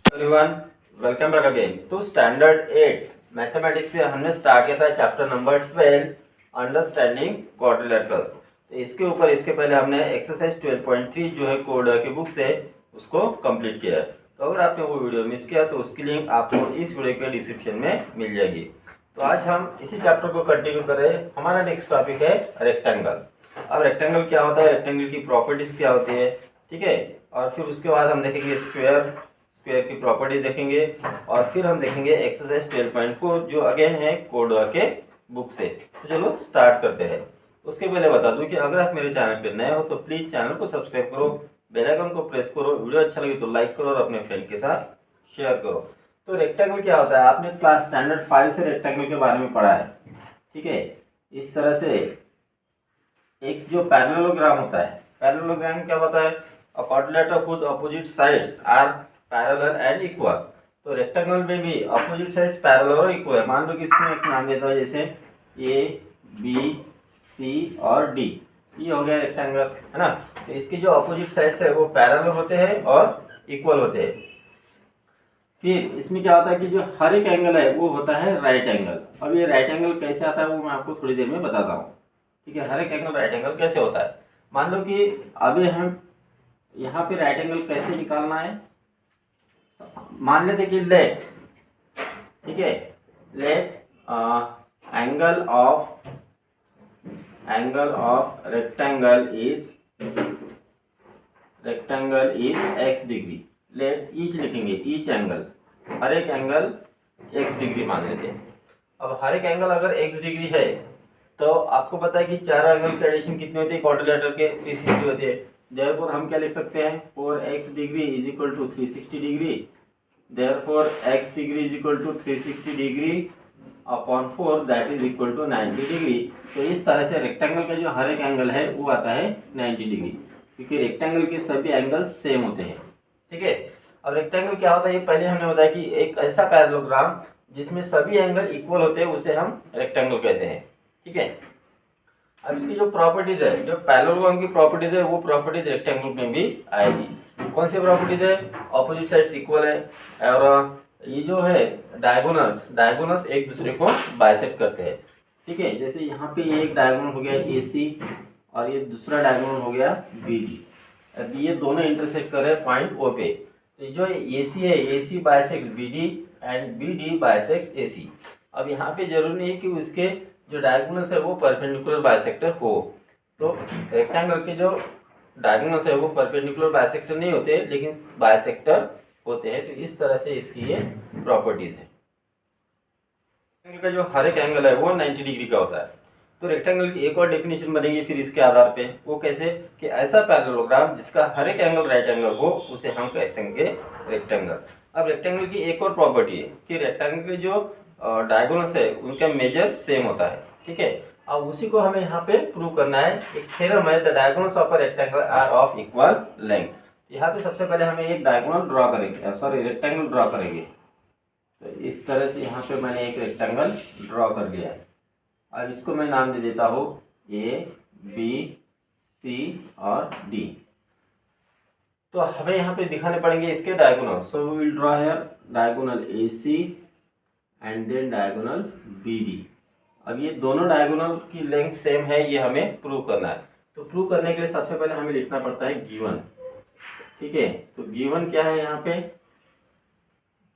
Everyone, welcome back again to standard 8 mathematics में हमने start किया था चैप्टर नंबर 12 अंडरस्टैंडिंग क्वाड्रिलेटरल्स। तो इसके ऊपर इसके पहले हमने एक्सरसाइज 12.3 जो है कोड की बुक से उसको कंप्लीट किया है। तो अगर आपने वो वीडियो मिस किया तो उसकी लिंक आपको इस वीडियो के डिस्क्रिप्शन में मिल जाएगी। तो आज हम इसी चैप्टर को कंटिन्यू कर रहे हैं। हमारा नेक्स्ट टॉपिक है रेक्टेंगल। अब रेक्टेंगल क्या होता है, रेक्टेंगल की प्रॉपर्टीज क्या होती है, ठीक है। और फिर उसके बाद हम देखेंगे स्क्वायर की प्रॉपर्टी देखेंगे और फिर हम देखेंगे एक्सरसाइज 12.4 जो अगेन है कोड के बुक से। तो चलो स्टार्ट करते हैं। उसके पहले बता दूं कि अगर आप मेरे चैनल पे नए हो तो प्लीज चैनल को सब्सक्राइब करो, बेल आइकन को प्रेस करो, वीडियो अच्छा लगे तो लाइक करो और अपने फ्रेंड के साथ शेयर करो। तो रेक्टेंगल क्या होता है, आपने क्लास स्टैंडर्ड 5 से रेक्टेंगल के बारे में पढ़ा है, ठीक है। इस तरह से एक जो पैरेललोग्राम होता है, पैरेललोग्राम क्या होता है, a quadrilateral whose opposite sides are parallel and equal. तो रेक्टेंगल में भी अपोजिट साइड्स पैरेलल और इक्वल है। मान लो कि इसमें एक नाम देता हूं जैसे ए बी सी और डी, ये हो गया रेक्टेंगल, है ना। तो इसके जो अपोजिट साइड्स है वो पैरेलल होते हैं और इक्वल होते हैं। फिर इसमें क्या होता है कि जो हर एक एंगल है वो होता है राइट एंगल। अब ये राइट एंगल कैसे आता है वो मैं आपको थोड़ी देर में बताता हूँ, ठीक है। हर एक एंगल राइट एंगल कैसे होता है, मान लो कि अभी हम यहाँ पे राइट एंगल कैसे निकालना है। मान लेते कि लेट, ठीक है, let angle of rectangle is x degree. Let each लिखेंगे, ईच एंगल, हर एक एंगल x डिग्री मान लेते हैं। अब हर एक एंगल अगर x डिग्री है तो आपको पता है कि चार एंगल की एडिशन कितनी होती है, क्वाड्रिलेटरल के 360 होती है। देयरफॉर हम क्या लिख सकते हैं, 4x degree is equal to 360 degree. Therefore x degree is equal to 360 degree upon 4 that is equal to 90 degree. तो इस तरह से रेक्टेंगल का जो हर एक एंगल है वो आता है 90 डिग्री, क्योंकि रेक्टेंगल के सभी एंगल सेम होते हैं, ठीक है। अब रेक्टेंगल क्या होता है, ये पहले हमने बताया कि एक ऐसा पैरेललोग्राम जिसमें सभी एंगल इक्वल होते हैं उसे हम रेक्टेंगल कहते हैं, ठीक है। अब इसकी जो प्रॉपर्टीज है, जो पैरेललोग्राम की प्रॉपर्टीज है वो प्रॉपर्टीज रेक्टेंगल में भी आएगी। कौन सी प्रॉपर्टीज है, ऑपोजिट साइड्स इक्वल है और ये जो है डायगोनल्स एक दूसरे को बाइसेक्ट करते हैं, ठीक है। जैसे यहाँ पे एक डायगोनल हो गया AC और ये दूसरा डायगोनल हो गया BD। अब ये दोनों इंटरसेक्ट कर रहे हैं पॉइंट O पे। तो जो AC है, AC bisect BD and BD bisect AC। अब यहाँ पे जरूरी नहीं है कि उसके जो डायगोनल्स है वो परपेंडिकुलर बाइसेक्टर हो। तो रेक्टेंगल के जो डायगोनल्स है वो परपेंडिकुलर बाइसेक्टर नहीं होते लेकिन बाइसेक्टर होते हैं। तो इस तरह से इसकी ये प्रॉपर्टीज है। रेक्टेंगल का जो हर एक एंगल है वो 90 डिग्री का होता है। तो रेक्टेंगल की एक और डेफिनेशन बनेगी फिर इसके आधार पे, वो कैसे कि ऐसा पैरेललोग्राम जिसका हर एक एंगल राइट एंगल हो उसे हम कहेंगे रेक्टेंगल। अब रेक्टेंगल की एक और प्रॉपर्टी है कि रेक्टेंगल के जो डायगोनल्स है उनका मेजर सेम होता है, ठीक है। अब उसी को हमें यहाँ पे प्रूव करना है। एक थ्योरम है, the diagonals of a rectangle are of equal length. यहाँ पे सबसे पहले हमें एक डायगोनल ड्रॉ करेंगे, सॉरी रेक्टेंगल ड्रॉ करेंगे। तो इस तरह से यहाँ पे मैंने एक रेक्टेंगल ड्रॉ कर लिया है। अब इसको मैं नाम दे देता हूँ A B C और D। तो हमें यहाँ पे दिखाने पड़ेंगे इसके diagonal. So we will draw here diagonal AC and then diagonal BD। अब ये दोनों डायगोनल की लेंथ सेम है, ये हमें प्रूव करना है। तो प्रूव करने के लिए सबसे पहले हमें लिखना पड़ता है गिवन, ठीक है। तो गिवन क्या है, यहाँ पे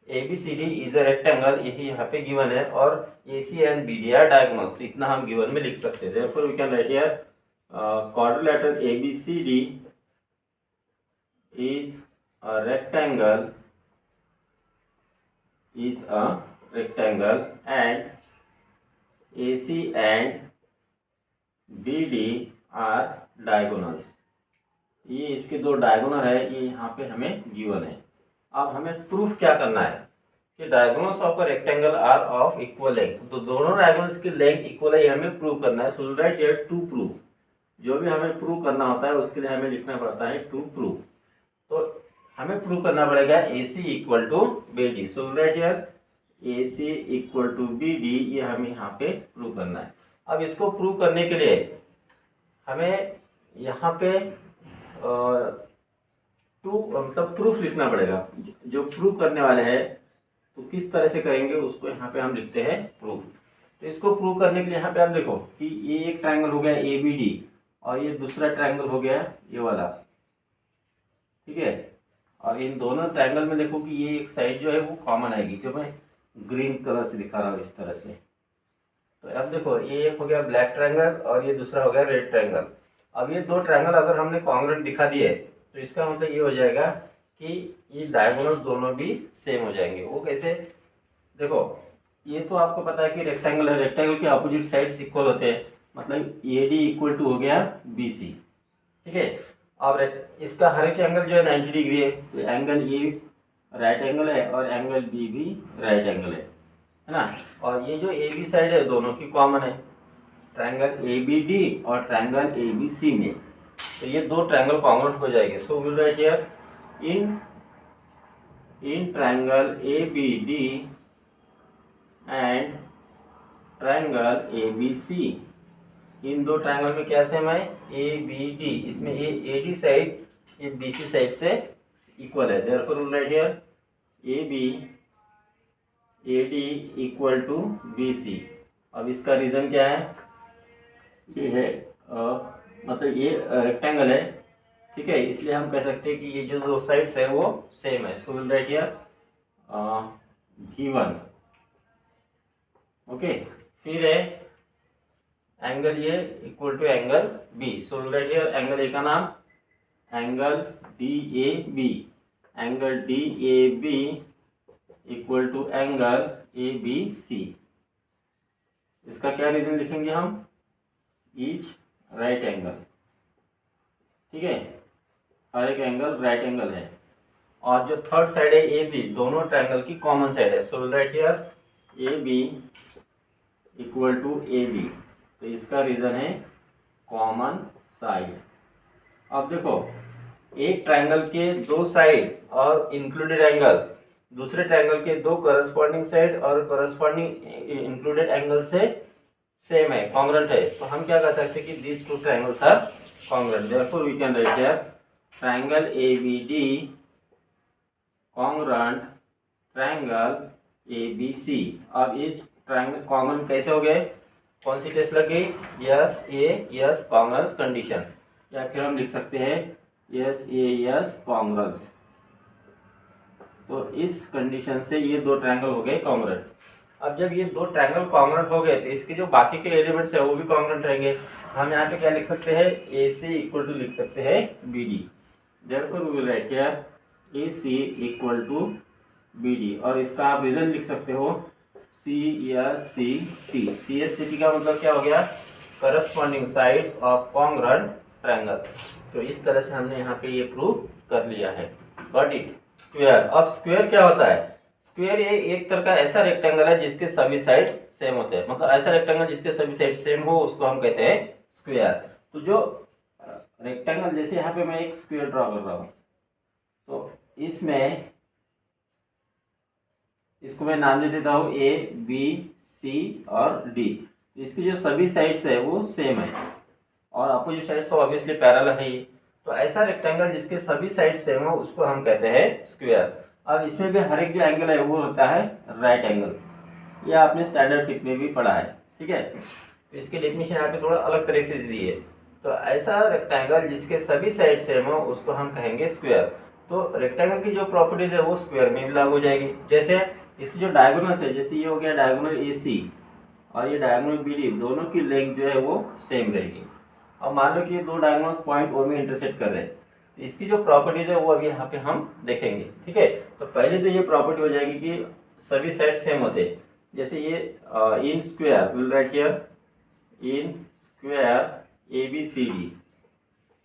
ABCD इज अ रेक्टेंगल, यही यहाँ पे गिवन है, और AC and BD are diagonals. तो इतना हम गिवन में लिख सकते हैं। Therefore we can write here quadrilateral ABCD is a rectangle and AC and BD are diagonals। ये इसके दो डायगोनल है, ये यहाँ पे हमें गिवन है। अब हमें प्रूफ क्या करना है कि diagonals of a rectangle are of equal length. तो दोनों डायगोनल्स की लेंथ इक्वल है, ये हमें प्रूव करना है। So write here to prove. जो भी हमें प्रूव करना होता है उसके लिए हमें लिखना पड़ता है टू प्रूव। तो हमें प्रूव करना पड़ेगा AC equal to BD। So write here AC equal to BD, ये हमें यहाँ पे प्रूव करना है। अब इसको प्रूव करने के लिए हमें यहाँ पे मतलब प्रूफ लिखना पड़ेगा। जो प्रूफ करने वाले हैं तो किस तरह से करेंगे उसको यहाँ पे हम लिखते हैं प्रूफ। तो इसको प्रूव करने के लिए यहाँ पे आप देखो कि ये एक ट्रायंगल हो गया ए बी डी और ये दूसरा ट्रायंगल हो गया ये वाला, ठीक है। और इन दोनों ट्रायंगल में देखो कि ये एक साइड जो है वो कॉमन आएगी, जो मैं ग्रीन कलर से दिखा रहा हूँ इस तरह से। तो अब देखो ये एक हो गया ब्लैक ट्रायंगल और ये दूसरा हो गया रेड ट्रायंगल। अब ये दो ट्रायंगल अगर हमने कॉन्ग्रुएंट दिखा दिए तो इसका मतलब ये हो जाएगा कि ये डायगोनल दोनों भी सेम हो जाएंगे। वो कैसे, देखो ये तो आपको पता है कि रेक्टेंगल है, रेक्टेंगल के अपोजिट साइड्स इक्वल होते हैं, मतलब ए डी इक्वल टू हो गया बी सी, ठीक है। अब इसका हर एक एंगल जो है 90 डिग्री है, तो एंगल ए राइट एंगल है और एंगल बी भी राइट एंगल है ना। और ये जो ए बी साइड है दोनों की कॉमन है, ट्रायंगल ए बी डी और ट्रायंगल ए बी सी में, तो ये दो ट्रायंगल कॉन्ग्रुएंट हो जाएंगे। So will write here in triangle A B D and triangle A B C, इन दो ट्रायंगल में क्या सेम है, ए बी डी, इसमें ए डी साइड ये बी सी साइड से इक्वल है, therefore will write here A B A D equal to B C. अब इसका रीजन क्या है, ये है मतलब ये रेक्टेंगल है, ठीक है, इसलिए हम कह सकते हैं कि ये जो दो साइड्स है वो सेम है। So will write here given, okay. फिर है angle A equal to angle B, so will write here angle A का नाम angle D A B, angle D A B equal to angle A B C. इसका क्या reason लिखेंगे हम, each right angle, ठीक है, हर एक एंगल राइट एंगल है। और जो थर्ड साइड है ए बी, दोनों ट्रायंगल की कॉमन साइड है, so will write here A B equal to A B, तो इसका रीजन है कॉमन साइड। अब देखो एक ट्रायंगल के दो साइड और इंक्लूडेड एंगल दूसरे ट्रायंगल के दो करस्पॉन्डिंग साइड और करस्पॉन्डिंग इंक्लूडेड एंगल से सेम है, कॉन्ग्रुएंट है, तो हम क्या कर सकते हैं कि these two triangles are congruent, therefore we can write here triangle A B D congruent triangle A B C. अब ये ट्रायंगल कॉन्ग्रुएंट कैसे हो गए, कौन सी टेस्ट लग गई, यस ए यस कॉन्ग्रुएंस कंडीशन, या फिर हम लिख सकते हैं यस ए यस कॉन्ग्रुएंस। तो इस कंडीशन से ये दो ट्रायंगल हो गए कॉन्ग्रुएंट। अब जब ये दो ट्रायंगल कॉन्ग्रुएंट हो गए तो इसके जो बाकी के एलिमेंट्स है वो भी कॉन्ग्रुएंट रहेंगे। हम यहाँ पे क्या लिख सकते हैं, ए सी इक्वल टू लिख सकते हैं B D, therefore we will write here A C equal to B D. और इसका आप रीजन लिख सकते हो C S C T, C S C T का मतलब क्या हो गया, corresponding sides of congruent triangle. तो इस तरह से हमने यहाँ पे ये प्रूव कर लिया है, गॉट इट। स्क्वायर, अब स्क्वायर क्या होता है, स्क्वायर ये एक तरह का ऐसा रेक्टेंगल है जिसके सभी साइड सेम होते हैं, मतलब ऐसा रेक्टेंगल जिसके सभी साइड सेम हो उसको हम कहते हैं स्क्वायर। तो जो रेक्टेंगल, जैसे यहाँ पे मैं एक स्क्वायर ड्रॉ कर रहा हूँ, तो इसमें इसको मैं नाम दे देता हूँ ए बी सी और डी। इसकी जो सभी साइड्स है वो सेम है और अपोजिट साइड्स तो ऑब्वियसली पैरेलल है ही। तो ऐसा रेक्टेंगल जिसके सभी साइड सेम हो उसको हम कहते हैं स्क्वायर। अब इसमें भी हर एक जो एंगल है वो होता है राइट एंगल, ये आपने स्टैंडर्ड फिट में भी पढ़ा है, ठीक है। तो इसकी डेफिनेशन यहाँ पे थोड़ा अलग तरह से दी है। तो ऐसा रेक्टेंगल जिसके सभी साइड सेम हो उसको हम कहेंगे स्क्वायर। तो रेक्टेंगल की जो प्रॉपर्टीज है वो स्क्वायर में भी लागू हो जाएगी। जैसे इसकी जो डायगोनल्स है, जैसे ये हो गया डायगोनल ए सी और ये डायगोनल बी डी, दोनों की लेंथ जो है वो सेम रहेगी। अब मान लो कि ये दो डायगोनल पॉइंट ओ में इंटरसेक्ट कर रहे हैं, तो इसकी जो प्रॉपर्टीज है वो अभी यहाँ पे हम देखेंगे, ठीक है। तो पहले तो ये प्रॉपर्टी हो जाएगी कि सभी साइड सेम होते हैं। जैसे ये इन square, we'll write here in square A B C D.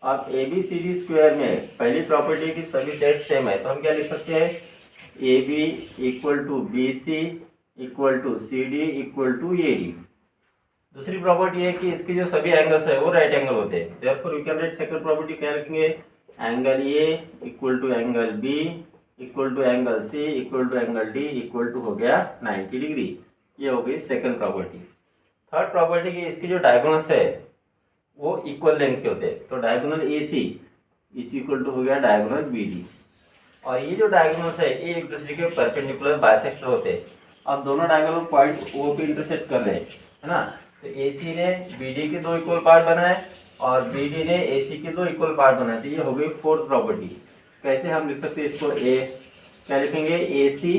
अब A B C D square में पहली प्रॉपर्टी की सभी साइड सेम है, तो हम क्या लिख सकते हैं, A B equal to B C equal to C D equal to A D. दूसरी प्रॉपर्टी है कि इसके जो सभी एंगल्स है वो राइट एंगल होते हैं, therefore we can write second property क्या रखेंगे, angle A equal to angle B equal to angle C equal to angle D equal to हो गया 90 डिग्री। ये हो गई सेकंड प्रॉपर्टी। थर्ड प्रॉपर्टी की इसकी जो डायगोनल्स है वो इक्वल लेंथ के होते हैं, तो diagonal A C is equal to हो गया डायगोनल बी डी। और ये जो डायगोनल्स है ये एक दूसरे के परपेंडिकुलर बाइसेक्टर होते हैं। अब दोनों डायगोनल पॉइंट ओ पे इंटरसेक्ट कर रहे हैं, है ना। तो ए सी ने बी डी के दो इक्वल पार्ट बनाए और बी डी ने ए सी के दो इक्वल पार्ट बनाए। तो ये हो गई फोर्थ प्रॉपर्टी। कैसे हम लिख सकते हैं इसको, क्या लिखेंगे, ए सी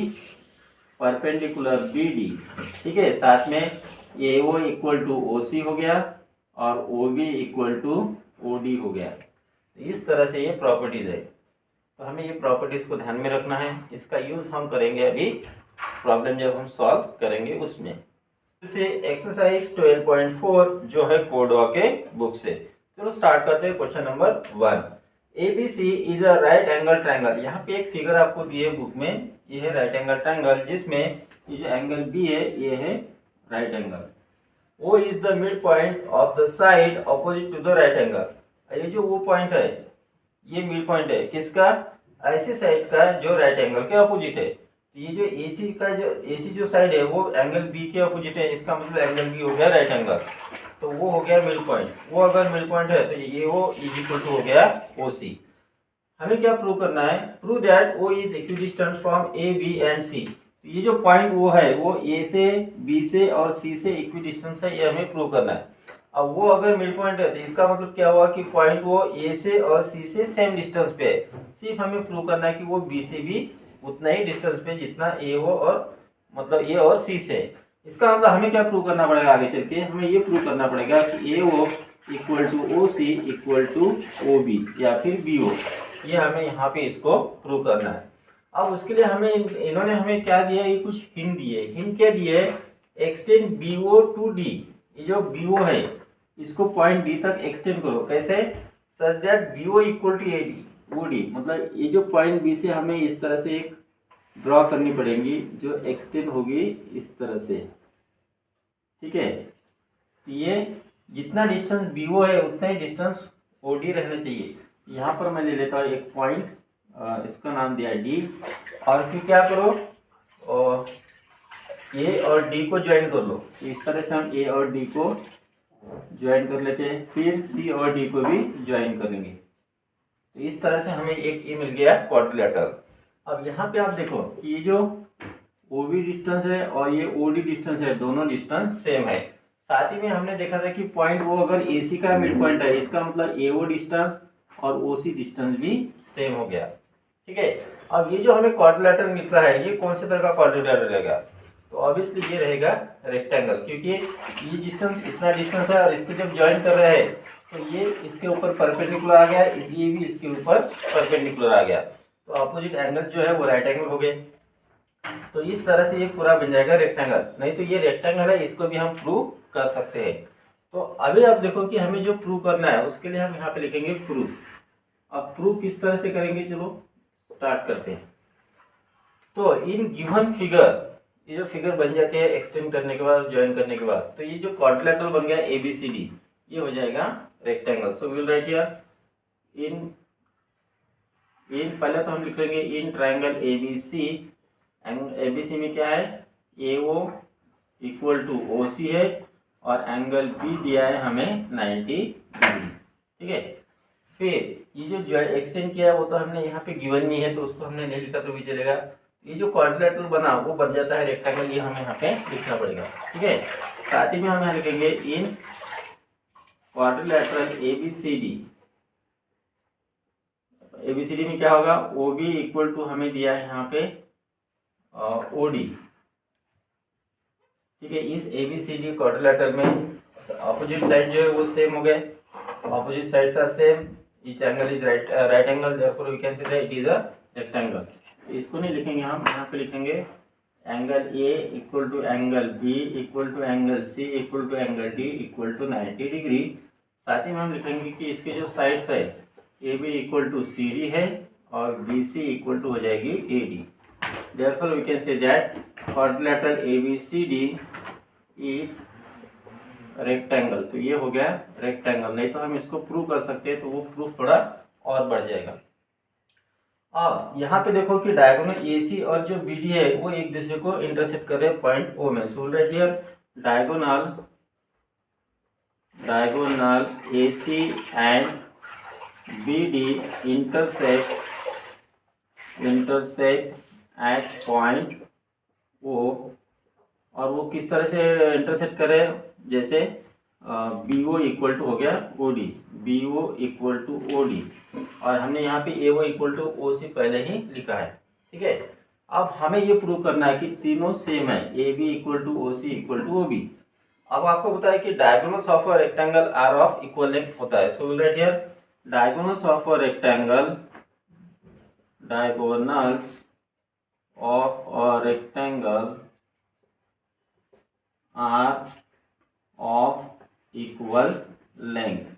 परपेंडिकुलर बी डी, ठीक है। साथ में ए ओ इक्वल टू ओ सी हो गया और O B equal to O D हो गया। इस तरह से ये प्रॉपर्टीज है। तो हमें ये प्रॉपर्टीज को ध्यान में रखना है। इसका यूज हम करेंगे अभी प्रॉब्लम जब हम सॉल्व करेंगे उसमें। से एक्सरसाइज 12.4 जो है कोडवा के बुक से। चलो स्टार्ट करते हैं question number 1। ABC is a right angle triangle. यहाँ पे एक फिगर आपको दी है बुक में, ये है राइट एंगल ट्रायंगल, जिसमें ये जो एंगल B है ये है right angle. O is the mid point of the side opposite to the right angle. ये जो वो पॉइंट है ये मिड पॉइंट है किसका, ऐसे साइड का जो राइट एंगल के अपोजिट है। तो ये जो AC जो साइड है वो एंगल B के अपोजिट है, इसका मतलब एंगल B हो गया राइट एंगल। तो वो हो गया मिड पॉइंट। वो अगर मिड पॉइंट है तो ये वो इज इक्वल टू हो गया OC। हमें क्या प्रूव करना है, prove that O is equidistant from A, B and C। ये जो पॉइंट वो है वो A से B से और C से इक्विडिस्टेंस है, ये हमें प्रूव करना है। अब वो अगर मिड पॉइंट है तो इसका मतलब क्या हुआ कि पॉइंट वो A से और C से सेम डिस्टेंस पे है। सिर्फ हमें प्रूव करना है कि वो B से भी उतना ही डिस्टेंस पे जितना A हो और मतलब A और C से। इसका मतलब हमें क्या प्रूव करना पड़ेगा, आगे चल के हमें ये प्रूव करना पड़ेगा कि AO equal to OC equal to OB या फिर BO। ये हमें यहाँ पे इसको प्रूव करना है। अब उसके लिए हमें इन्होंने हमें क्या दिया, ये कुछ हिंट दिए। हिंट क्या दिए, एक्सटेंड BO टू D। ये जो BO है इसको पॉइंट D तक एक्सटेंड करो। कैसे, such that BO equal to OD। मतलब ये जो पॉइंट B से हमें इस तरह से एक ड्रॉ करनी पड़ेगी जो एक्सटेंड होगी इस तरह से, ठीक है। तो ये जितना डिस्टेंस BO है उतना ही डिस्टेंस OD रहना चाहिए। यहाँ पर मैं ले लेता हूँ एक पॉइंट, इसका नाम दिया D। और फिर क्या करो, A और D को ज्वाइन कर लो। इस तरह से हम A और D को ज्वाइन कर लेते हैं, फिर C और D को भी ज्वाइन करेंगे। तो इस तरह से हमें एक ये मिल गया क्वाड्रिलेटरल। अब यहाँ पे आप देखो कि ये जो OB डिस्टेंस है और ये OD डिस्टेंस है, दोनों डिस्टेंस सेम है। साथ ही में हमने देखा था कि पॉइंट वो अगर AC का मिड पॉइंट है, इसका मतलब AO डिस्टेंस और OC डिस्टेंस भी सेम हो गया, ठीक है। अब ये जो हमें क्वाड्रिलेटरल मिल रहा है ये कौन से तरह का क्वाड्रिलेटरल रहेगा, तो ऑब्वियसली ये रहेगा रेक्टेंगल, क्योंकि ये डिस्टेंस इतना डिस्टेंस है और इसको जब ज्वाइन कर रहे हैं तो ये इसके ऊपर परपेंडिकुलर आ गया, ये भी इसके ऊपर परपेंडिकुलर आ गया। तो अपोजिट एंगल जो है वो राइट एंगल हो गए। तो इस तरह से ये पूरा बन जाएगा रेक्टेंगल। नहीं तो ये रेक्टेंगल है, इसको भी हम प्रूव कर सकते हैं। तो अभी आप देखो कि हमें जो प्रूव करना है उसके लिए हम यहाँ पे लिखेंगे प्रूफ। अब प्रूफ किस तरह से करेंगे, चलो स्टार्ट करते हैं। तो इन गिवन फिगर, ये जो फिगर बन जाती है एक्सटेंड करने के बाद, ज्वाइन करने के बाद, तो ये जो क्वाड्रिलेटरल बन गया ABCD ये हो जाएगा rectangle. So we will write here in पहले तो हम लिख लेंगे इन ट्रायंगल ABC। ABC में क्या है, AO इक्वल टू OC है और एंगल B दिया है हमें 90 डिग्री, ठीक है। फिर ये जो एक्सटेंड किया है वो तो हमने यहाँ पे गिवन नहीं है तो उसको हमने नहीं लिखा तो भी चलेगा। ये जो क्वाड्रिलेटरल बना वो बन जाता है रेक्टेंगल, ये हमें यहाँ पे लिखना पड़ेगा, ठीक है। साथ ही में हम यहाँ लिखेंगे इन क्वाड्रिलेटरल ABCD में क्या होगा, OB इक्वल टू हमें दिया है यहाँ पे OD, ठीक है। इस ABCD क्वाड्रिलेटरल में अपोजिट साइड जो है वो सेम हो गए, opposite sides are same, each angle is right angle, therefore we can say that it is a rectangle. इसको नहीं लिखेंगे हम, यहाँ पे लिखेंगे angle A equal to angle B equal to angle C equal to angle D equal to 90 degree. साथ ही में हम लिखेंगे कि इसके जो साइड्स है AB इक्वल टू CD है और BC इक्वल टू हो जाएगी AD। Therefore we can say that quadrilateral ABCD is rectangle. तो ये हो गया रेक्टेंगल। नहीं तो हम इसको प्रूव कर सकते हैं तो वो प्रूफ थोड़ा और बढ़ जाएगा। अब यहाँ पे देखो कि डायगोनल AC और जो BD है वो एक दूसरे को इंटरसेक्ट कर रहे हैं पॉइंट O में। So write here diagonal AC and BD intersect at point O, और वो किस तरह से इंटरसेक्ट करे, जैसे BO इक्वल टू हो गया OD, BO equal to OD, और हमने यहाँ पे AO इक्वल टू OC पहले ही लिखा है, ठीक है। अब हमें ये प्रूव करना है कि तीनों सेम है, AB equal to OC equal to OB। अब आपको पता है कि diagonals of a rectangle are of equal length होता है, so will write here diagonals of a rectangle, डायगोनल्स of a rectangle are of equal length।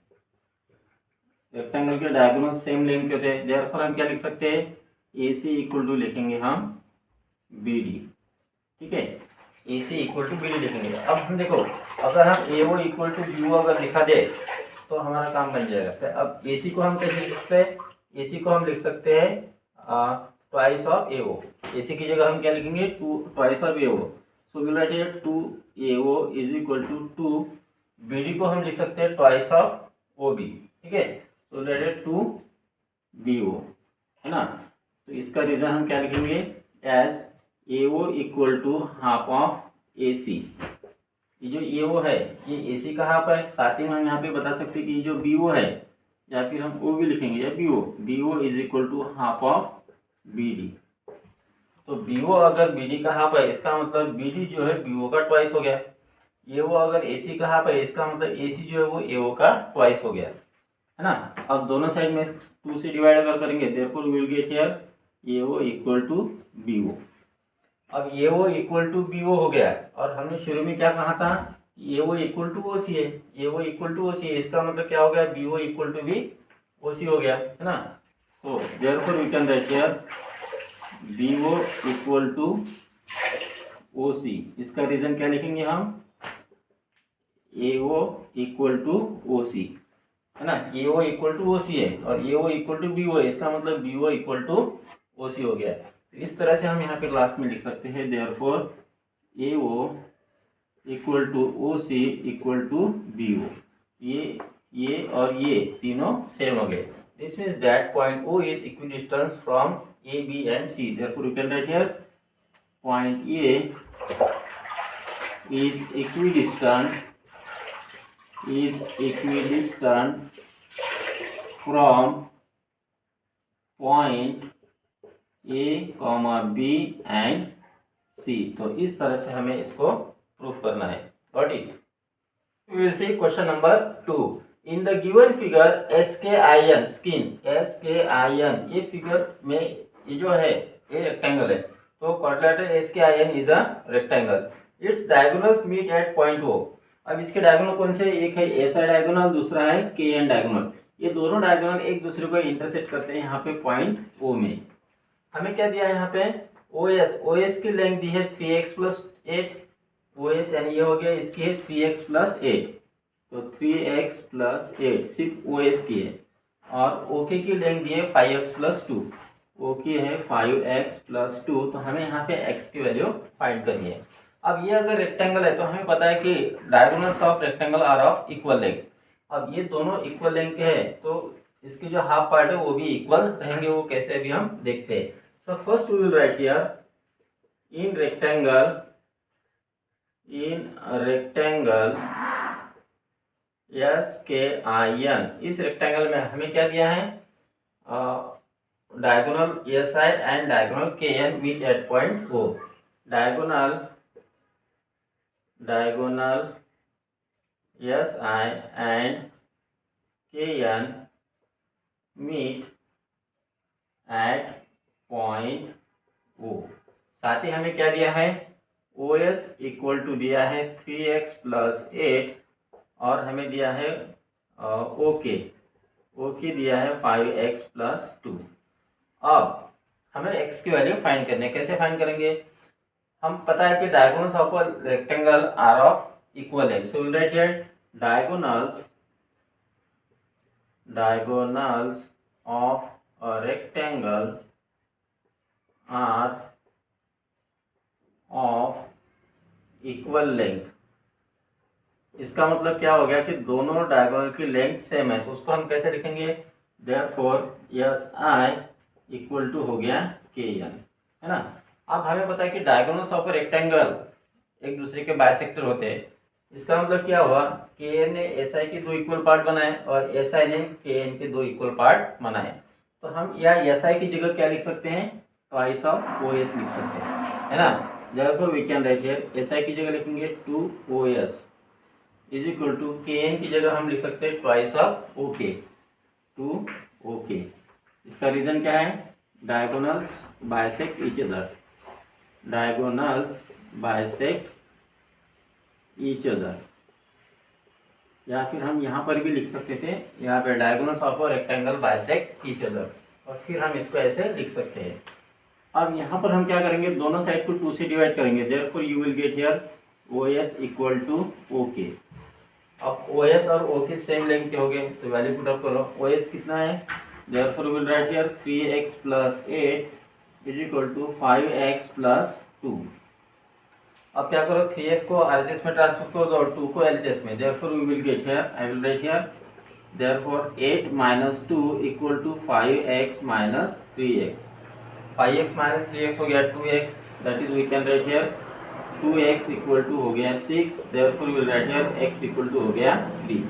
Rectangle के diagonal same length के होते हैं, देयरफॉर हम क्या लिख सकते हैं, AC इक्वल टू लिखेंगे हम BD, ठीक है, AC इक्वल टू BD लिखेंगे। अब हम देखो, अगर हम AO इक्वल टू BO अगर लिखा दे तो हमारा काम बन जाएगा। फिर अब AC को हम कैसे लिख सकते हैं, AC को हम लिख सकते हैं ट्वाइस ऑफ AO। AC की जगह हम क्या लिखेंगे, twice of AO, so will write here 2AO is equal to 2। BD को हम लिख सकते हैं ट्वाइस ऑफ OB, ठीक है, सो राइट हियर 2BO, है ना। तो इसका रीजन हम क्या लिखेंगे, as AO equal to half of AC। ये जो AO है ये AC का हाफ है, साथ ही हम यहाँ पे बता सकते हैं कि ये जो BO है, या फिर हम OB लिखेंगे या BO is equal to half of BD। तो BO अगर BD का हाफ है, इसका मतलब BD जो है BO का ट्वाइस हो गया। AO अगर AC का हाफ है, इसका मतलब AC जो है वो AO का ट्वाइस हो गया, है ना। अब दोनों साइड में 2 से डिवाइड अगर करेंगे, therefore we will get here AO equal to BO। अब AO इक्वल टू BO हो गया, और हमने शुरू में क्या कहा था, AO इक्वल टू OC है, AO इक्वल टू OC है, इसका मतलब क्या हो गया, BO इक्वल टू भी OC हो गया, है ना। So therefore we can write here BO equal to OC। इसका रीजन क्या लिखेंगे हम, AO इक्वल टू OC, है ना। AO इक्वल टू OC है और AO इक्वल टू BO है, इसका मतलब BO इक्वल टू OC हो गया। तो इस तरह से हम यहाँ पे लास्ट में लिख सकते हैं, therefore AO equal to OC equal to BO। ये और ये तीनों सेम हो गए। This means that point O is equidistance from A, B and C। Therefore you can write here point A is equidistant from point A, B and C। तो इस तरह से हमें इसको प्रूफ करना है। Got it? We will see question number 2। In the given figure SKIN skin, SKIN, ये figure में ये जो है ये रेक्टेंगल है, तो quadrilateral SKIN is a rectangle. Its diagonals meet at point O। अब इसके डायगोनल कौन से, एक है ऐसा डायगोनल, दूसरा है KN डायगोनल। ये दोनों डायगोनल एक दूसरे को इंटरसेक्ट करते हैं यहाँ पे पॉइंट O में। हमें क्या दिया है यहाँ पे, OS की लेंथ दी है 3x प्लस 8, OS यानी ये हो गया, इसकी है 3x प्लस 8, तो 3x प्लस 8 सिर्फ OS की है, और OK की लेंथ दी है 5x प्लस 2, OK है 5x प्लस 2, तो हमें यहाँ पे x की वैल्यू फाइंड करनी है। अब ये अगर रेक्टेंगल है तो हमें पता है कि diagonals of rectangle are of equal length. अब ये दोनों इक्वल लेंथ के हैं, तो इसकी जो हाफ पार्ट है वो भी इक्वल रहेंगे, वो कैसे अभी हम देखते हैं। So first we will write here in rectangle SKIN, इस रेक्टेंगल में हमें क्या दिया है, diagonal SI and diagonal KN meet at point O। Diagonal SI and KN meet at point O। साथ ही हमें क्या दिया है, OS इक्वल टू दिया है 3x प्लस 8, और हमें दिया है OK दिया है 5x प्लस 2। अब हमें x की वैल्यू फाइंड करनी है, कैसे फाइंड करेंगे, हम पता है कि diagonals of a rectangle are of equal है, so will write here diagonals of a rectangle are of equal length. इसका मतलब क्या हो गया कि दोनों डायगोनल की लेंथ सेम है, तो उसको हम कैसे लिखेंगे, therefore S I equal to हो गया के एन, है ना। अब हमें पता है कि डायगोनल्स ऑफ रेक्टेंगल एक दूसरे के बाइसेक्टर होते हैं। इसका मतलब क्या हुआ, के एन ने एस आई के दो इक्वल पार्ट बनाए और एस आई ने के एन के दो इक्वल पार्ट बनाए। तो हम या एस आई की जगह क्या लिख सकते हैं, ट्वाइस ऑफ ओ एस लिख सकते हैं, है ना। Therefore we can write here S I की जगह लिखेंगे 2OS is equal to K N की जगह हम लिख सकते हैं ट्वाइस ऑफ ओके, 2OK। इसका रीजन क्या है, diagonals bisect each other, diagonals bisect each other. या फिर हम यहाँ पर भी लिख सकते थे, यहाँ पे diagonals of a rectangle bisect each other, और फिर हम इसको ऐसे लिख सकते हैं। अब यहाँ पर हम क्या करेंगे, दोनों साइड को 2 से डिवाइड करेंगे, therefore you will get here OS equal to OK। अब OS और OK सेम लेंथ के हो गए तो वैल्यू पुट अप करो। OS कितना है, therefore will write here 3x + 8 is equal to 5x + 2। अब क्या करो, 3x को LHS में ट्रांसफर करो और 2 को LHS में, therefore we will get here, I will write here therefore 8 - 2 equal to 5x - 3x। 5x - 3x हो गया 2x, that is we can write here 2x equal to हो गया 6, therefore we will write here x equal to हो गया 3।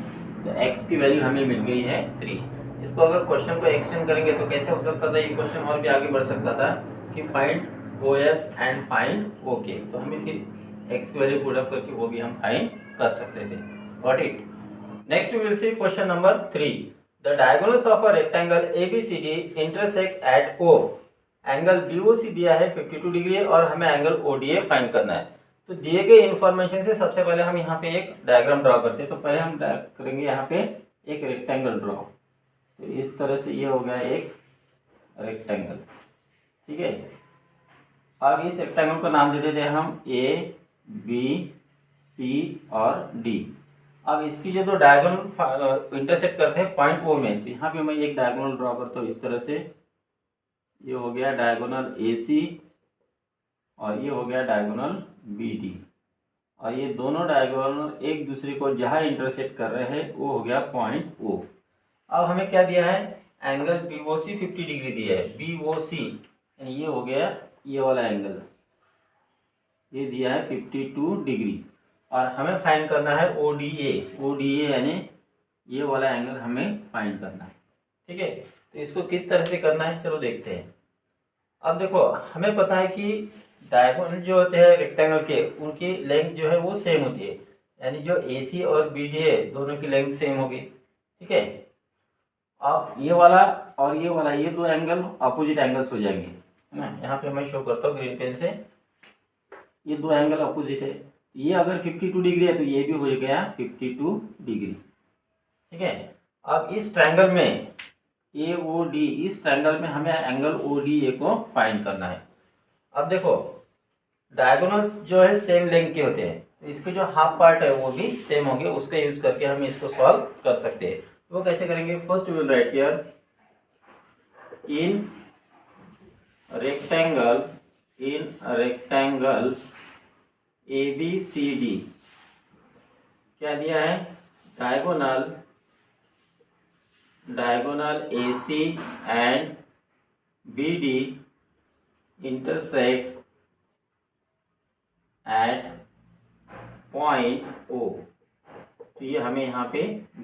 तो x की value हमें मिल गई है 3। इसको अगर क्वेश्चन को एक्सटेंड करेंगे तो कैसे हो सकता था, ये क्वेश्चन और भी आगे बढ़ सकता था कि find OS and find OK। तो हमें फिर x की वैल्यू पुट अप करके वो भी हम फाइंड कर सकते थे। Got it. Next we will see question number 3। The diagonals of a rectangle ABCD intersect at O। Angle BOC दिया है 52 डिग्री और हमें एंगल ODA फाइंड करना है। तो दिए गए इन्फॉर्मेशन से सबसे पहले हम यहाँ पे एक डायग्राम ड्रॉ करते हैं। तो पहले हम करेंगे यहाँ पे एक रेक्टेंगल ड्रॉ। तो इस तरह से ये हो गया एक रेक्टेंगल, ठीक है। अब इस रेक्टेंगल का नाम दे देते हैं हम ABC और D। अब इसकी जो दो डायगोनल इंटरसेक्ट करते हैं पॉइंट O में, तो यहाँ पे मैं एक डायगोनल ड्रॉ करता हूँ इस तरह से। ये हो गया डायगोनल AC और ये हो गया डायगोनल BD, और ये दोनों डायगोनल एक दूसरे को जहाँ इंटरसेक्ट कर रहे हैं वो हो गया पॉइंट O। अब हमें क्या दिया है, एंगल BOC 50 डिग्री दिया है। BOC ये हो गया ये वाला एंगल, ये दिया है 52 डिग्री, और हमें फाइंड करना है ODA। ODA यानी ये वाला एंगल हमें फाइंड करना है, ठीक है। तो इसको किस तरह से करना है चलो देखते हैं। अब देखो हमें पता है कि डायगोनल जो होते हैं रेक्टेंगल के, उनकी लेंथ जो है वो सेम होती है, यानी जो AC और BD है दोनों की लेंथ सेम होगी, ठीक है। अब ये वाला और ये वाला, ये दो एंगल अपोजिट एंगल्स हो जाएंगे, है ना। यहाँ पे मैं शो करता हूँ ग्रीन पेन से, ये दो एंगल अपोजिट है। ये अगर 52 डिग्री है तो ये भी हो गया 52 डिग्री, ठीक है। अब इस ट्रायंगल में AOD, इस ट्रायंगल में हमें एंगल ODA को फाइंड करना है। अब देखो डायगोनल्स जो है सेम लेंथ के होते हैं, तो इसके जो हाफ पार्ट है वो भी सेम होंगे, उसका यूज करके हम इसको सॉल्व कर सकते हैं। वो कैसे करेंगे, first will write here in rectangle ABCD क्या दिया है, diagonal AC and BD intersect at point O। तो ये हमें यहाँ पे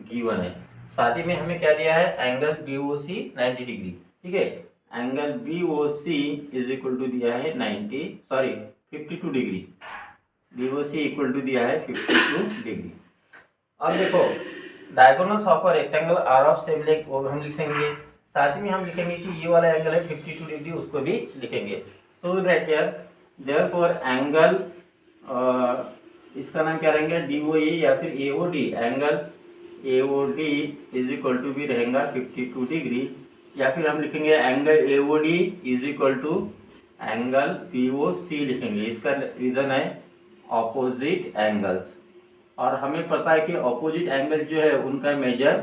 गिवन है। साथ ही में हमें क्या दिया है, एंगल BOC 90 डिग्री, ठीक है। Angle BOC is equal to दिया है 52 डिग्री। BOC इक्वल टू दिया है 52 डिग्री। अब देखो diagonals of a rectangle are of same length, वो हम लिखेंगे। साथ ही में हम लिखेंगे कि ये वाला एंगल है 52 डिग्री, उसको भी लिखेंगे। So will write here therefore angle, इसका नाम क्या रहेंगे, DOA या फिर AOD। Angle AOD is equal to भी रहेगा 52 डिग्री, या फिर हम लिखेंगे angle AOD is equal to angle BOC लिखेंगे। इसका रीजन है ऑपोजिट एंगल्स, और हमें पता है कि ऑपोजिट एंगल जो है उनका मेजर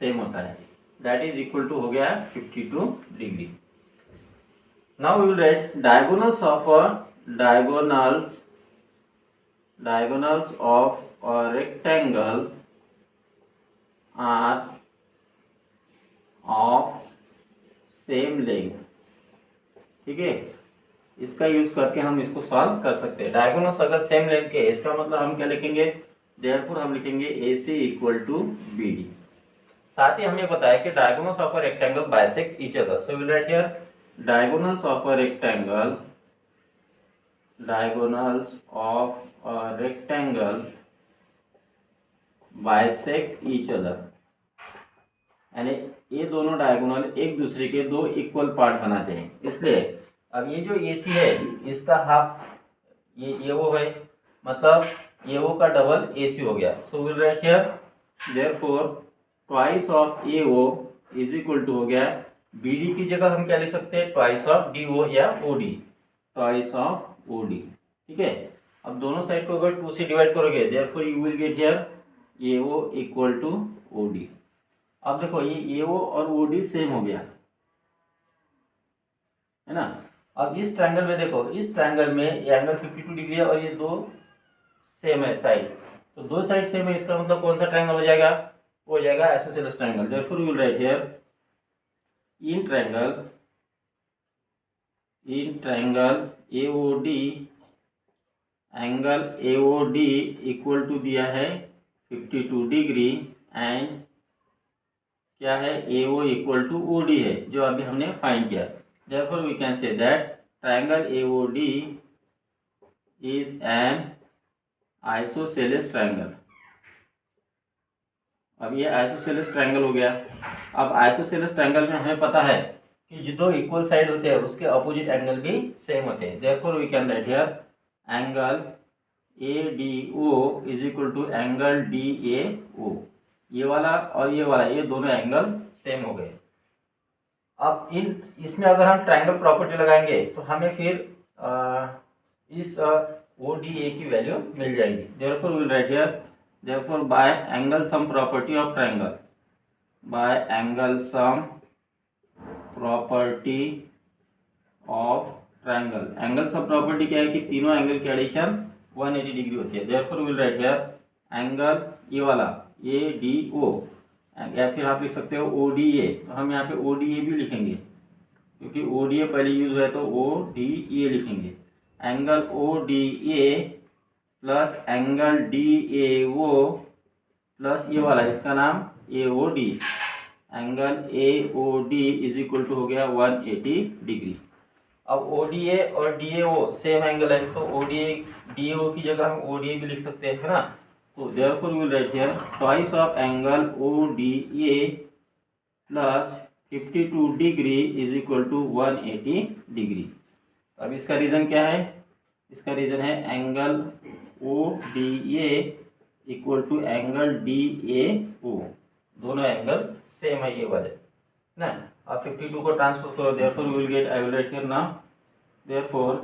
सेम होता है, दैट इज इक्वल टू हो गया 52 degree. Now we will write diagonals of a rectangle are of same length, ठीक है, इसका यूज करके हम इसको सॉल्व कर सकते हैं। डायगोनल्स अगर सेम लेंथ के, इसका मतलब हम क्या लिखेंगे, देयरफॉर हम लिखेंगे AC इक्वल टू BD। साथ ही हमें पता है कि diagonals of a rectangle bisect each other, so will write here diagonals of a rectangle, diagonals of a rectangle bisect each other, यानी ये दोनों डायगोनल एक दूसरे के दो इक्वल पार्ट बनाते हैं। इसलिए अब ये जो AC है इसका हाफ ये वो है, मतलब ये वो का डबल AC हो गया। So will write here therefore twice of AO is equal to हो गया BD की जगह हम क्या लिख सकते हैं, ट्वाइस ऑफ DO या OD, ट्वाइस ऑफ OD, ठीक है। अब दोनों साइड को अगर 2 से डिवाइड करोगे therefore you will get here AO equal to OD। अब देखो ये AO और OD सेम हो गया है ना। अब इस ट्रायंगल में देखो, इस ट्रायंगल में ये एंगल 52 डिग्री है और ये दो सेम है साइड, तो दो साइड सेम है, इसका मतलब कौन सा ट्रायंगल हो जाएगा, वो हो जाएगा isosceles triangle. Therefore we will write here in triangle AOD, angle AOD equal to दिया है 52 डिग्री एंड क्या है, AO इक्वल टू OD है जो अभी हमने फाइंड किया। Therefore we can say that triangle AOD is an isosceles triangle। अब ये आइसोसेलेस ट्रायंगल हो गया। अब आइसोसेलेस ट्रायंगल में हमें पता है कि जो दो इक्वल साइड होते हैं उसके अपोजिट एंगल भी सेम होते हैं। Therefore we can write here angle ADO is equal to angle DAO। ये वाला और ये वाला, ये दोनों एंगल सेम हो गए। अब इसमें अगर हम ट्रायंगल प्रॉपर्टी लगाएंगे तो हमें फिर इस ODA की वैल्यू मिल जाएगी। Therefore we will write here therefore by angle sum property of triangle, by angle sum property of triangle. Angle sum property क्या है कि तीनों एंगल की एडिशन 180 डिग्री होती है। Therefore we will write here angle ये वाला ADO, या फिर आप लिख सकते हो ODA, तो हम यहाँ पे ODA भी लिखेंगे क्योंकि ODA पहले यूज हुआ है तो ODA लिखेंगे। Angle ODA plus angle DAO plus ये वाला इसका नाम AOD, angle AOD is equal to हो गया 180 डिग्री। अब ODA और DAO सेम एंगल है तो ODA DAO की जगह हम ODA भी लिख सकते हैं, है ना। So therefore we will write here twice of angle ODA plus 52 degree is equal to 180 degree. अब इसका रीज़न क्या है, इसका रीज़न है angle ODA equal to angle DAO, दोनों एंगल सेम है ये वाले ना। अब 52 को ट्रांसफर करो, therefore we will get, I will write here now therefore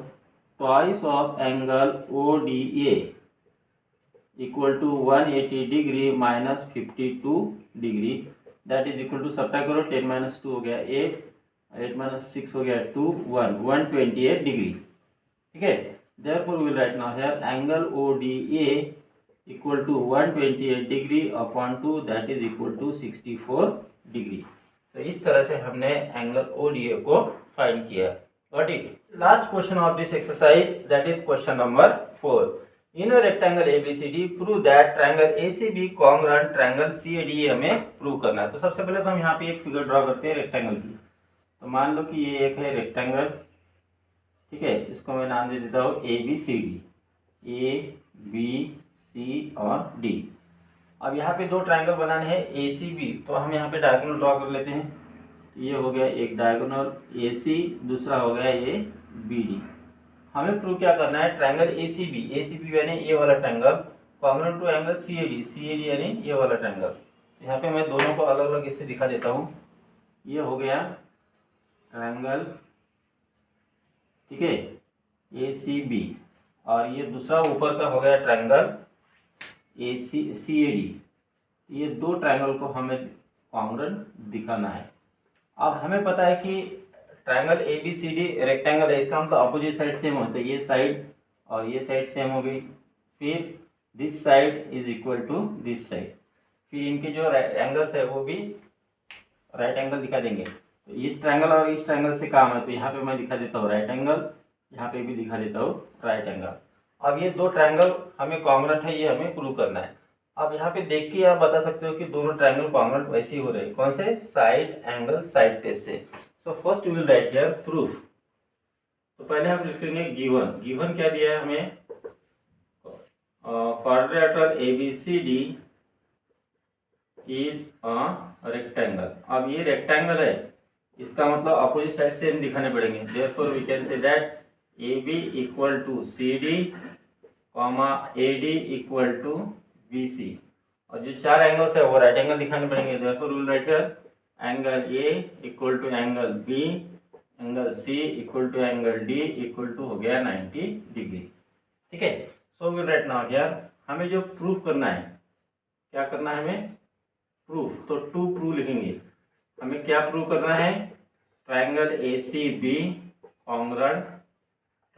twice of angle ODA equal to 180 degree minus 52 degree, that is equal to subtract करो, 10 minus 2 हो गया 8, 8 माइनस 6 हो गया 2, 128 डिग्री, ठीक है। Therefore we will write now here angle ODA equal to 128 degree upon 2 that is equal to 64 degree. तो इस तरह से हमने एंगल ODA को फाइंड किया। Got it. Last question of this exercise that is question number 4। In a rectangle ABCD prove that triangle ACB congruent triangle CAD, हमें prove करना है। तो सबसे पहले तो हम यहाँ पे एक फिगर ड्रॉ करते हैं रेक्टेंगल की। तो मान लो कि ये एक है रेक्टेंगल, ठीक है, इसको मैं नाम दे देता हूँ ABCD, ABC और D। अब यहाँ पे दो ट्रायंगल बनाने हैं ACB, तो हम यहाँ पे डायगोनल ड्रॉ कर लेते हैं। ये हो गया एक डायगोनल AC, दूसरा हो गया ये BD। हमें प्रूव क्या करना है, ट्रायंगल ACB यानी ये वाला triangle congruent to angle CAD यानी ये वाला ट्रायंगल। यहाँ पे मैं दोनों को अलग अलग इससे दिखा देता हूँ। ये हो गया ट्रायंगल, ठीक है, ACB, और ये दूसरा ऊपर का हो गया ट्रायंगल CAD। ये दो ट्रायंगल को हमें कॉन्ग्रुएंट दिखाना है। अब हमें पता है कि ट्रायंगल ABCD रेक्टेंगल है, इसका मतलब अपोजिट साइड सेम होता है, ये साइड और ये साइड सेम हो गई, फिर this side is equal to this side, फिर इनके जो एंगल्स है वो भी राइट एंगल दिखा देंगे। तो इस ट्रायंगल और इस ट्रायंगल से काम है, तो यहाँ पे मैं दिखा देता हूँ राइट एंगल, यहाँ पे भी दिखा देता हूँ राइट एंगल। अब ये दो ट्रायंगल हमें कॉन्ग्रुएंट है, ये हमें प्रूव करना है। अब यहाँ पे देख के आप बता सकते हो कि दोनों ट्रायंगल कॉन्ग्रुएंट वैसे ही हो रहे हैं। कौन से? साइड एंगल साइड टेस्ट से। So first we will write here proof. तो पहले हम लिखेंगे गिवन। गिवन क्या दिया है हमें? Quadrilateral ABCD is a rectangle. अब ये रेक्टेंगल है, इसका मतलब अपोजिट साइड सेम दिखाने पड़ेंगे। Therefore we can say that AB equal to CD comma AD equal to BC। और जो चार एंगल्स है वो राइट एंगल दिखाने पड़ेंगे। Therefore we will write here angle A equal to angle B, angle C equal to angle D equal to हो गया 90 degree. ठीक है। So will write now here हमें जो प्रूफ करना है, क्या करना है हमें? प्रूफ। तो टू प्रूफ लिखेंगे। हमें क्या प्रूव करना है? Triangle ACB congruent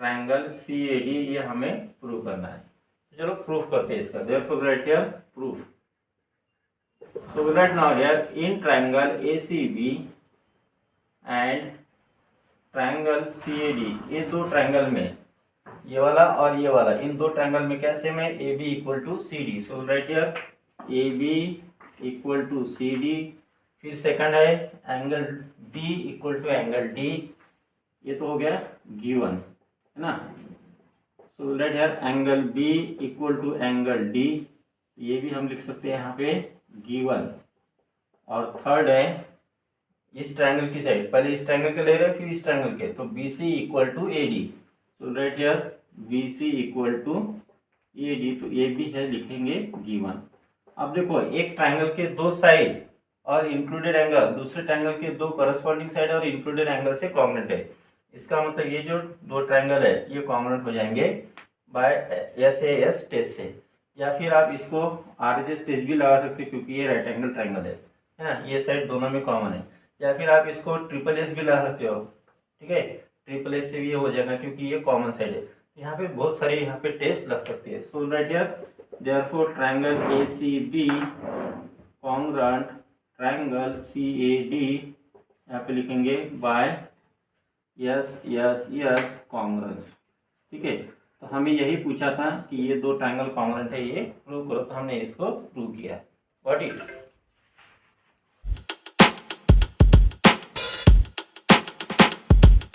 triangle CAD, ये हमें प्रूव करना है। चलो प्रूफ करते हैं इसका। Therefore right here proof. So will write now here in triangle ACB and triangle CAD, ये दो ट्रायंगल में, ये वाला और ये वाला, इन दो ट्रायंगल में क्या सेम है? AB equal to CD। So write here AB equal to CD। फिर सेकंड है angle B equal to angle D। ये तो हो गया गिवन, है ना। So write here angle B equal to angle D, ये भी हम लिख सकते हैं यहाँ पे गिवन। और थर्ड है इस ट्रायंगल की साइड, पहले इस ट्रायंगल के ले रहे हैं फिर इस ट्रायंगल के, तो BC equal to AD। So write here BC equal to AD, तो ये भी है लिखेंगे गिवन। अब देखो एक ट्रायंगल के दो साइड और इंक्लूडेड एंगल दूसरे ट्रायंगल के दो करस्पॉन्डिंग साइड और इंक्लूडेड एंगल से कॉन्ग्रुएंट है। इसका मतलब ये जो दो ट्रायंगल है ये कॉन्ग्रुएंट हो जाएंगे बाय SAS टेस्ट से, या फिर आप इसको RHS टेस्ट भी लगा सकते हो क्योंकि ये राइट एंगल ट्रायंगल है ना, ये साइड दोनों में कॉमन है। या फिर आप इसको SSS भी लगा सकते हो। ठीक है, SSS से भी ये हो जाएगा क्योंकि ये कॉमन साइड है। यहाँ पे बहुत सारे यहाँ पे टेस्ट लग सकती है। So write here therefore triangle ACB congruent triangle CAD, यहाँ पे लिखेंगे बाय S कॉन्ग्रुएंस। ठीक है, तो हमें यही पूछा था कि ये दो ट्रायंगल कॉन्ग्रुएंट है, ये प्रूव करो, तो हमने इसको प्रूव किया। What it